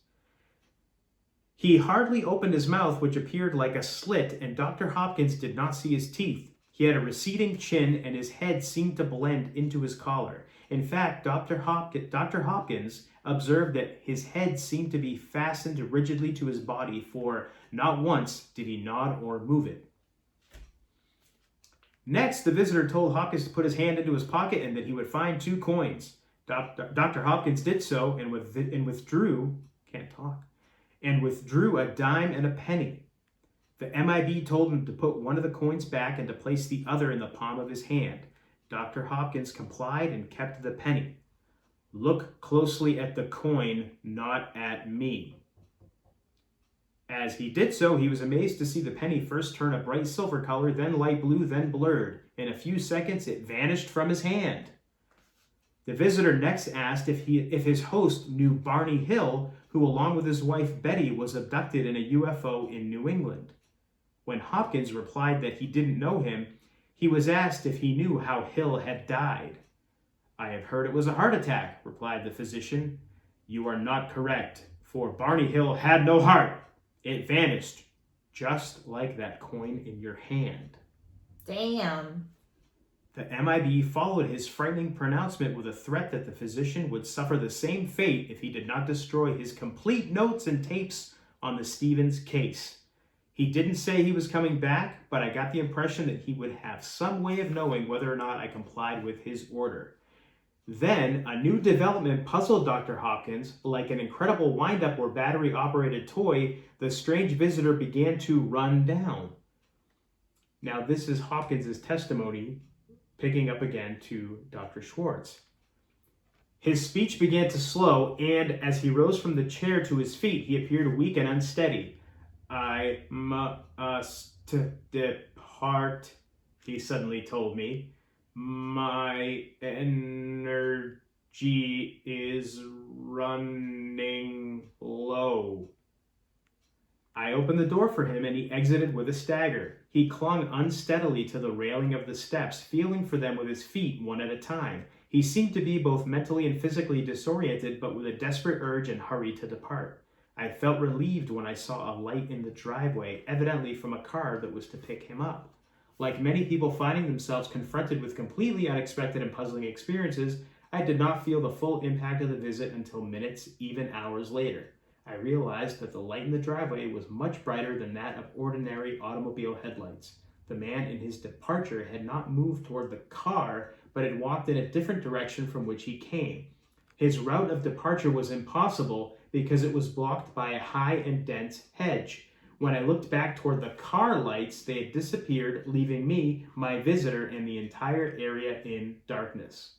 He hardly opened his mouth, which appeared like a slit, and Dr. Hopkins did not see his teeth. He had a receding chin, and his head seemed to blend into his collar. In fact, Dr. Hopkins observed that his head seemed to be fastened rigidly to his body, for not once did he nod or move it. Next, the visitor told Hopkins to put his hand into his pocket and that he would find 2 coins. Dr. Hopkins did so and withdrew a dime and a penny. The MIB told him to put one of the coins back and to place the other in the palm of his hand. Dr. Hopkins complied and kept the penny. "Look closely at the coin, not at me." As he did so, he was amazed to see the penny first turn a bright silver color, then light blue, then blurred. In a few seconds, it vanished from his hand. The visitor next asked if his host knew Barney Hill, who along with his wife Betty was abducted in a UFO in New England. When Hopkins replied that he didn't know him, he was asked if he knew how Hill had died. "I have heard it was a heart attack," replied the physician. "You are not correct, for Barney Hill had no heart. It vanished, just like that coin in your hand." Damn. The MIB followed his frightening pronouncement with a threat that the physician would suffer the same fate if he did not destroy his complete notes and tapes on the Stevens case. He didn't say he was coming back, but I got the impression that he would have some way of knowing whether or not I complied with his order. Then, a new development puzzled Dr. Hopkins. Like an incredible wind-up or battery-operated toy, the strange visitor began to run down. Now, this is Hopkins' testimony, picking up again to Dr. Schwartz. His speech began to slow, and as he rose from the chair to his feet, he appeared weak and unsteady. I must depart, he suddenly told me. My energy is running low. I opened the door for him and he exited with a stagger. He clung unsteadily to the railing of the steps, feeling for them with his feet one at a time. He seemed to be both mentally and physically disoriented, but with a desperate urge and hurry to depart. I felt relieved when I saw a light in the driveway, evidently from a car that was to pick him up. Like many people finding themselves confronted with completely unexpected and puzzling experiences, I did not feel the full impact of the visit until minutes, even hours later. I realized that the light in the driveway was much brighter than that of ordinary automobile headlights. The man in his departure had not moved toward the car, but had walked in a different direction from which he came. His route of departure was impossible because it was blocked by a high and dense hedge. When I looked back toward the car lights, they had disappeared, leaving me, my visitor, and the entire area in darkness.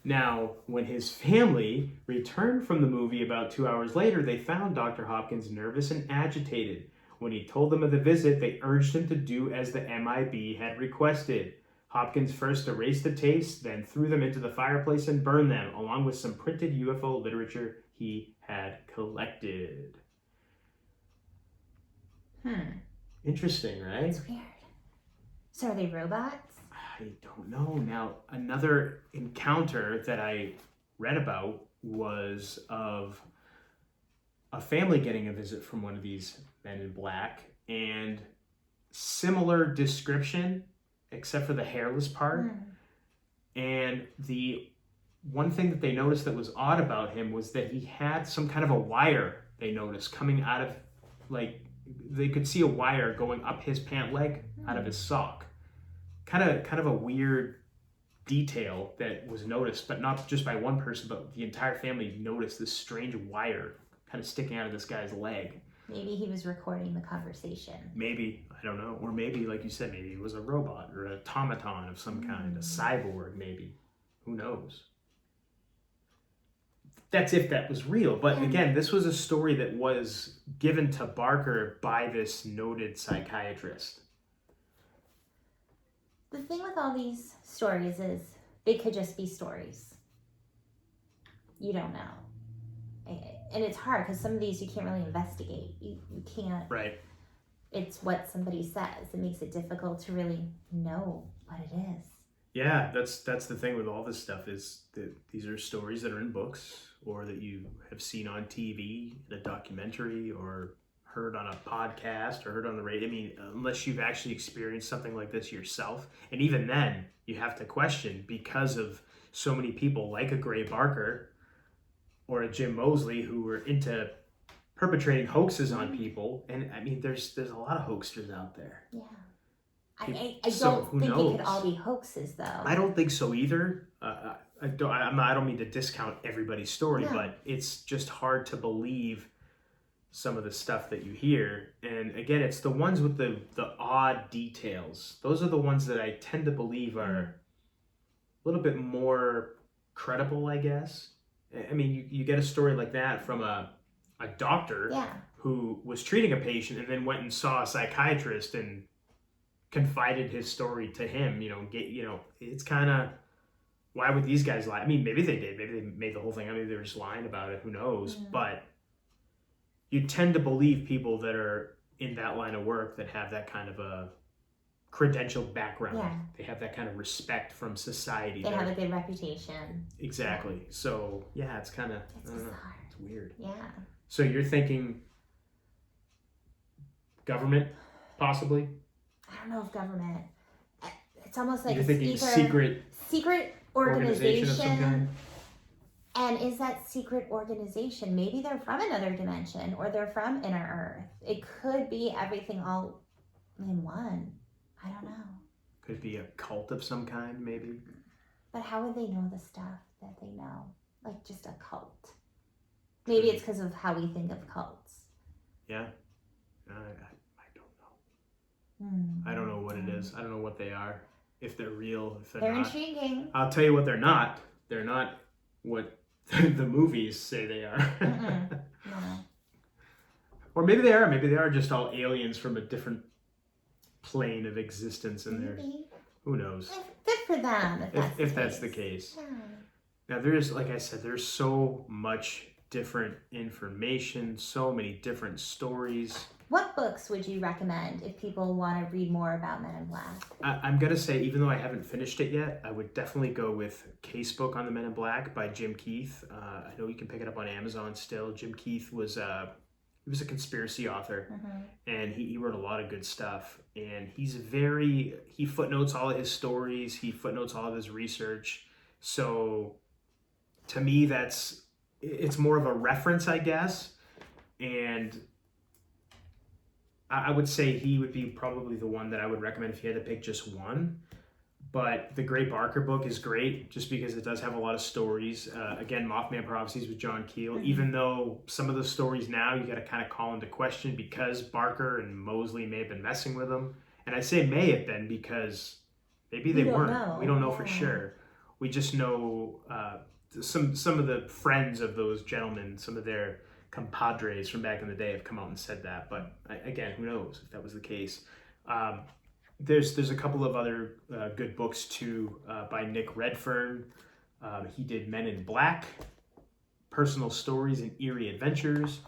Now, when his family returned from the movie about 2 hours later, they found Dr. Hopkins nervous and agitated. When he told them of the visit, they urged him to do as the MIB had requested. Hopkins first erased the tapes, then threw them into the fireplace and burned them, along with some printed UFO literature he had collected. Interesting, right? It's weird. So are they robots? I don't know. Now, another encounter that I read about was of a family getting a visit from one of these men in black, and similar description, except for the hairless part. And the one thing that they noticed that was odd about him was that he had some kind of a wire, they noticed, coming out of, like, they could see a wire going up his pant leg out of his sock. Kind of a weird detail that was noticed, but not just by one person, but the entire family noticed this strange wire kind of sticking out of this guy's leg. Maybe he was recording the conversation. Maybe, I don't know. Or maybe, like you said, maybe it was a robot or an automaton of some kind, a cyborg maybe. Who knows? That's if that was real. But again, this was a story that was given to Barker by this noted psychiatrist. The thing with all these stories is they could just be stories. You don't know. And it's hard because some of these you can't really investigate. You can't. Right. It's what somebody says. It makes it difficult to really know what it is. Yeah, that's the thing with all this stuff is that these are stories that are in books or that you have seen on TV, in a documentary, or heard on a podcast or heard on the radio. I mean, unless you've actually experienced something like this yourself. And even then, you have to question, because of so many people like a Gray Barker or a Jim Mosley who were into perpetrating hoaxes on people. And I mean, there's a lot of hoaxsters out there. Yeah. I don't think it could all be hoaxes, though. I don't think so either. I don't mean to discount everybody's story, but it's just hard to believe some of the stuff that you hear. And again, it's the ones with the odd details. Those are the ones that I tend to believe are a little bit more credible, I guess. I mean, you get a story like that from a doctor who was treating a patient and then went and saw a psychiatrist and confided his story to him. It's kind of, why would these guys lie? I mean, maybe they did. Maybe they made the whole thing. I mean, they were just lying about it. Who knows? But you tend to believe people that are in that line of work that have that kind of a credentialed background. Yeah. They have that kind of respect from society. They have a good reputation. Exactly. Yeah. So, yeah, it's kind of, it's bizarre. It's weird. Yeah. So you're thinking government, possibly? I don't know if government. it's almost like you're thinking secret organization of some kind. And is that secret organization, maybe they're from another dimension or they're from inner Earth. It could be everything all in one. I don't know. Could be a cult of some kind, maybe. But how would they know the stuff that they know? Like just a cult. Maybe it's because of how we think of cults. Yeah. I don't know. I don't know what it is. I don't know what they are. If they're real, if they're not. Intriguing. I'll tell you what they're not. They're not what the movies say they are. No. Or maybe they are. Maybe they are just all aliens from a different plane of existence in there. Who knows? Good for them if that's the case. Yeah. Now there's, like I said, there's so much different information, so many different stories. What books would you recommend if people want to read more about Men in Black? I'm going to say, even though I haven't finished it yet, I would definitely go with Casebook on the Men in Black by Jim Keith. I know you can pick it up on Amazon still. Jim Keith was a conspiracy author, and he wrote a lot of good stuff. And he footnotes all of his stories. He footnotes all of his research. So to me, it's more of a reference, I guess. And I would say he would be probably the one that I would recommend if you had to pick just one. But the Gray Barker book is great just because it does have a lot of stories. Again, Mothman Prophecies with John Keel. Even though some of the stories now you got to kind of call into question because Barker and Mosley may have been messing with them. And I say may have been because maybe they weren't. We don't know for sure. We just know some of the friends of those gentlemen, some of their compadres from back in the day have come out and said that. But again, who knows if that was the case. There's a couple of other good books too by Nick Redfern. He did Men in Black, Personal Stories and Eerie Adventures.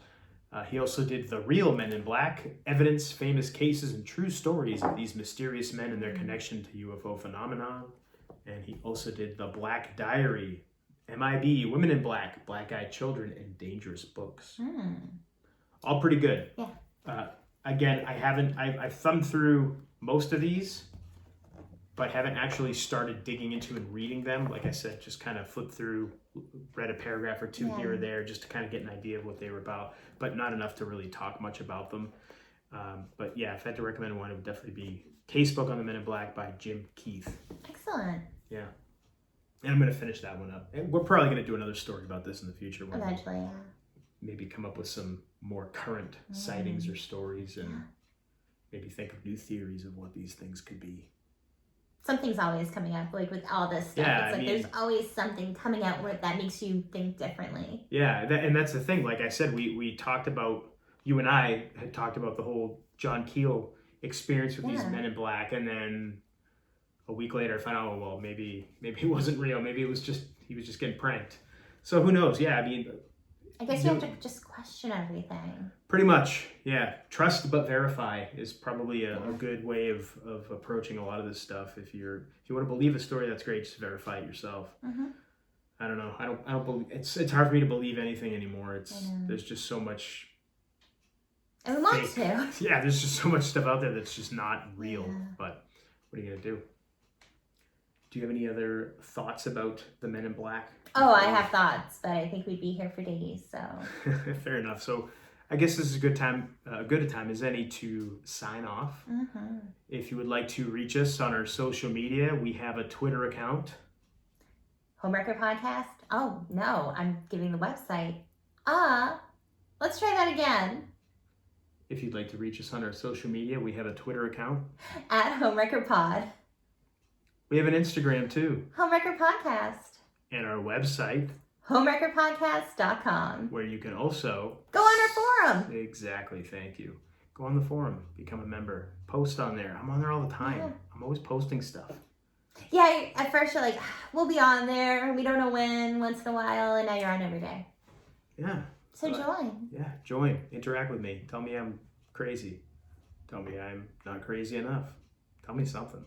He also did The Real Men in Black, Evidence, Famous Cases, and True Stories of These Mysterious Men and Their Connection to UFO Phenomenon. And he also did The Black Diary, MIB, Women in Black, Black-Eyed Children, and Dangerous Books. All pretty good. Yeah. Again, I've thumbed through most of these, but haven't actually started digging into and reading them. Like I said, just kind of flipped through, read a paragraph or two here or there just to kind of get an idea of what they were about, but not enough to really talk much about them. But yeah, if I had to recommend one, it would definitely be Casebook on the Men in Black by Jim Keith. Excellent. Yeah. And I'm going to finish that one up. And we're probably going to do another story about this in the future. Eventually, yeah. Maybe come up with some more current sightings or stories and maybe think of new theories of what these things could be. Something's always coming up, like with all this stuff. Yeah, it's like there's always something coming out that makes you think differently. Yeah, and that's the thing. Like I said, we talked about, you and I had talked about the whole John Keel experience with these Men in Black, and then a week later I found out, well, maybe it wasn't real. Maybe he was just getting pranked. So who knows? Yeah, I mean, I guess you have to just question everything. Pretty much, yeah. Trust but verify is probably a good way of approaching a lot of this stuff. If you want to believe a story, that's great. Just verify it yourself. I don't know. I don't believe it's hard for me to believe anything anymore. There's just so much. And we want to. Yeah, there's just so much stuff out there that's just not real. Yeah. But what are you gonna do? Do you have any other thoughts about the Men in Black? Oh, I have thoughts, but I think we'd be here for days, so. Fair enough. So I guess this is a good time as any to sign off. If you would like to reach us on our social media, we have a Twitter account. Homewrecker Podcast? Oh, no, I'm giving the website. Let's try that again. If you'd like to reach us on our social media, we have a Twitter account. At Homewrecker Pod. We have an Instagram too. Homewrecker Podcast. And our website. Homewreckerpodcast.com. Where you can also... go on our forum. Exactly, thank you. Go on the forum. Become a member. Post on there. I'm on there all the time. Yeah. I'm always posting stuff. Yeah, at first you're like, we'll be on there. We don't know when, once in a while. And now you're on every day. Yeah. So join. Yeah, join. Interact with me. Tell me I'm crazy. Tell me I'm not crazy enough. Tell me something.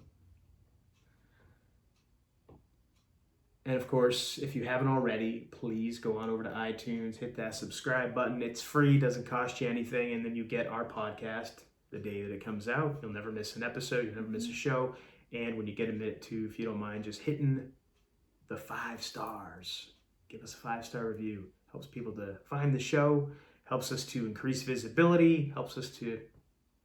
And of course, if you haven't already, please go on over to iTunes, hit that subscribe button. It's free, doesn't cost you anything, and then you get our podcast the day that it comes out. You'll never miss an episode, you'll never miss a show. And when you get a minute to, if you don't mind, just hitting the 5 stars. Give us a 5-star review. Helps people to find the show, helps us to increase visibility, helps us to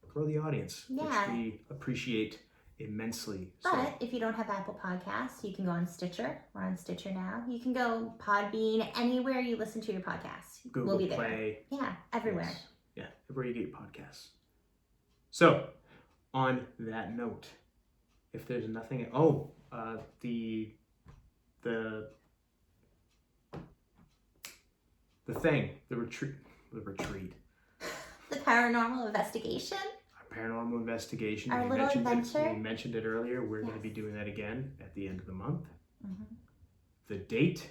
grow the audience, which we appreciate immensely. But if you don't have Apple Podcasts, you can go on Stitcher. We're on Stitcher now. You can go Podbean, anywhere you listen to your podcast. Google we'll be there. Play. Yeah, everywhere. Yes. Yeah, everywhere you get your podcasts. So, on that note, if there's nothing, the retreat. The paranormal investigation. Our paranormal investigation. Our little adventure. We mentioned it earlier. We're going to be doing that again at the end of the month. The date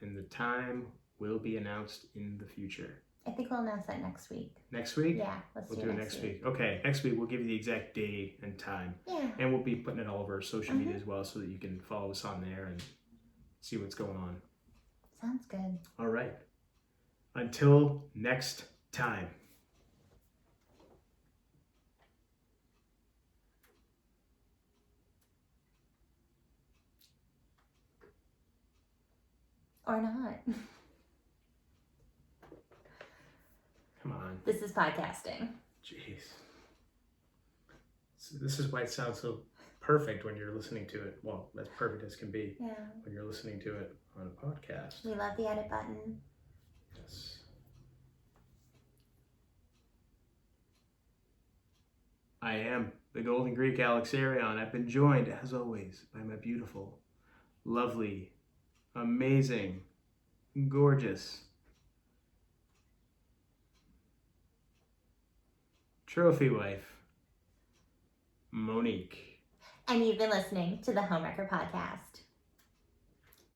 and the time will be announced in the future. I think we'll announce that next week. Next week? Yeah, we'll do it next week. Okay, next week we'll give you the exact day and time. Yeah. And we'll be putting it all over our social media as well so that you can follow us on there and see what's going on. Sounds good. All right. Until next time. Or not. Come on. This is podcasting. Jeez. So this is why it sounds so perfect when you're listening to it. Well, as perfect as can be. Yeah. When you're listening to it on a podcast. We love the edit button. Yes. I am the Golden Greek Alex Arion. I've been joined, as always, by my beautiful, lovely, amazing, gorgeous, trophy wife, Monique. And you've been listening to the Homewrecker Podcast.